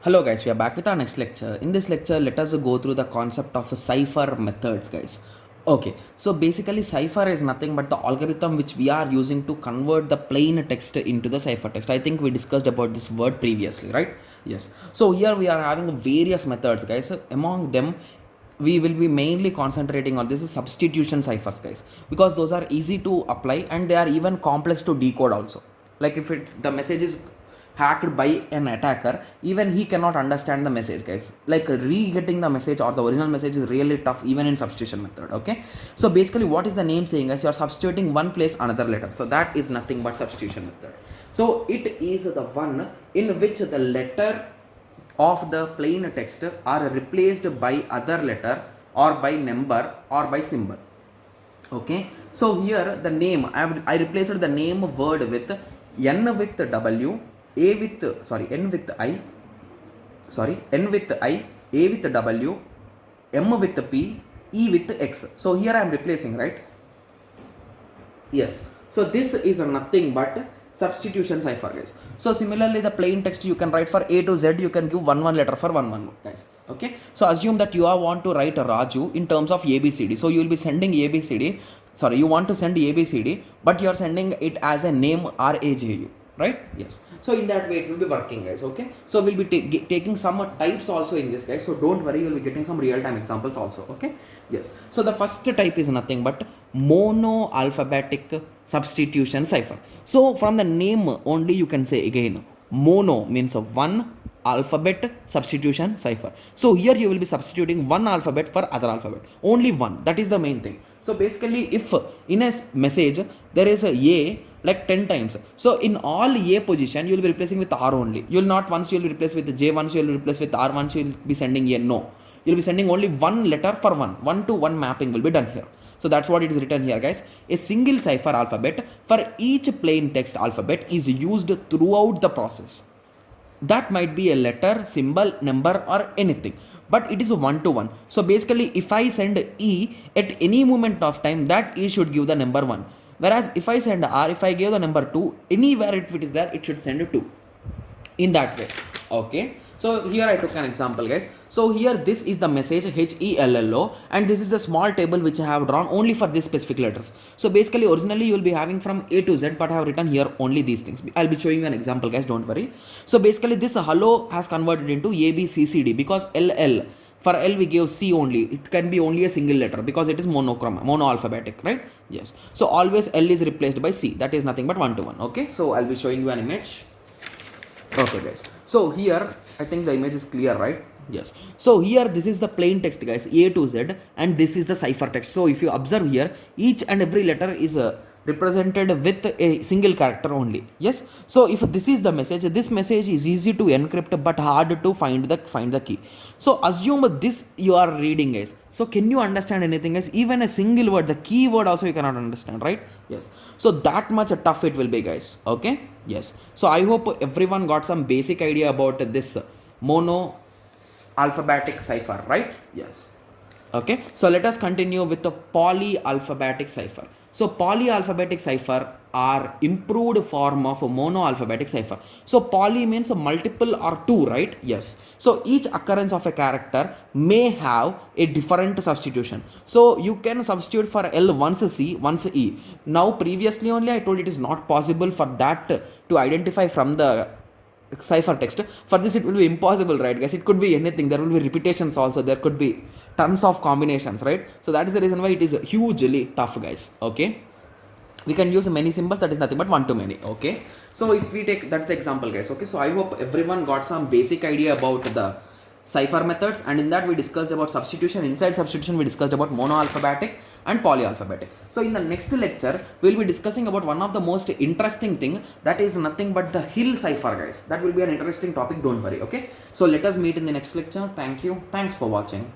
Hello guys, we are back with our next lecture. In this lecture, let us go through the concept of cipher methods, guys. Okay, so basically cipher is nothing but the algorithm which we are using to convert the plain text into the cipher text. I think we discussed about this word previously, right? Yes. So here we are having various methods, guys. Among them, we will be mainly concentrating on this substitution ciphers, guys, because those are easy to apply and they are even complex to decode also. Like if the message is hacked by an attacker, even he cannot understand the message, guys. Like re-getting the message or the original message is really tough even in substitution method. Okay, so basically what is the name saying, guys? You are substituting one place another letter, so that is nothing but substitution method. So it is the one in which the letter of the plain text are replaced by other letter or by number or by symbol. Okay, so here the name I replaced the name word with n with w, a with n with i, n with i, a with w, m with p, e with x. So here I am replacing, right? Yes, so this is nothing but substitution cipher, guys. So similarly the plain text you can write for a to z, you can give one letter for one, guys. Okay, so assume that you want to write a Raju in terms of abcd, so you will be sending abcd, you want to send abcd but you are sending it as a name raju, right? Yes, so in that way it will be working, guys. Okay, so we'll be taking some types also in this, guys, so don't worry, you'll be getting some real-time examples also. Okay, yes, so the first type is nothing but mono alphabetic substitution cipher. So from the name only you can say again, mono means one alphabet substitution cipher. So here you will be substituting one alphabet for other alphabet, only one. That is the main thing. So basically if in a message there is a like 10 times, so in all a position you will be replacing with r only. You will not, once you will be replaced with j, once you will replace with r, once you will be sending a, no, you will be sending only one letter for one to one mapping will be done here. So that's what it is written here, guys. A single cipher alphabet for each plain text alphabet is used throughout the process. That might be a letter, symbol, number or anything, but it is one to one. So basically if I send e at any moment of time, that e should give the number 1, whereas if I send r, if I give the number 2, anywhere it is there, it should send 2 in that way. Okay, so here I took an example, guys. So here this is the message HELLO, and this is a small table which I have drawn only for this specific letters. So basically originally you will be having from A to Z, but I have written here only these things. I'll be showing you an example, guys, don't worry. So basically this hello has converted into ABCCD because LL, for L we gave C only. It can be only a single letter because it is mono alphabetic, right? Yes, so always L is replaced by C. That is nothing but one to one. Okay, so I'll be showing you an image. Okay, guys, so here I think the image is clear, right? Yes, so here this is the plain text, guys, A to Z, and this is the cipher text. So if you observe here, each and every letter is represented with a single character only. Yes, so if this is the message, this message is easy to encrypt but hard to find the key. So assume this you are reading, guys. So can you understand anything, guys? Even a single word, the keyword also you cannot understand, right? Yes, so that much tough it will be, guys. Okay, yes, so I hope everyone got some basic idea about this mono alphabetic cipher, right? Yes, okay, so let us continue with the polyalphabetic cipher. So polyalphabetic cipher are improved form of a monoalphabetic cipher. So poly means a multiple or two, right? Yes, so each occurrence of a character may have a different substitution. So you can substitute for L once C, once E. Now previously only I told it is not possible for that to identify from the cipher text. For this it will be impossible, right, guys? It could be anything. There will be repetitions also, there could be tons of combinations, right? So that is the reason why it is hugely tough, guys. Okay, we can use many symbols, that is nothing but one to many. Okay, so if we take, that's the example, guys. Okay, so I hope everyone got some basic idea about the cipher methods, and in that we discussed about substitution. Inside substitution we discussed about monoalphabetic and polyalphabetic. So in the next lecture we will be discussing about one of the most interesting thing, that is nothing but the Hill cipher, guys. That will be an interesting topic, don't worry. Okay, so let us meet in the next lecture. Thank you, thanks for watching.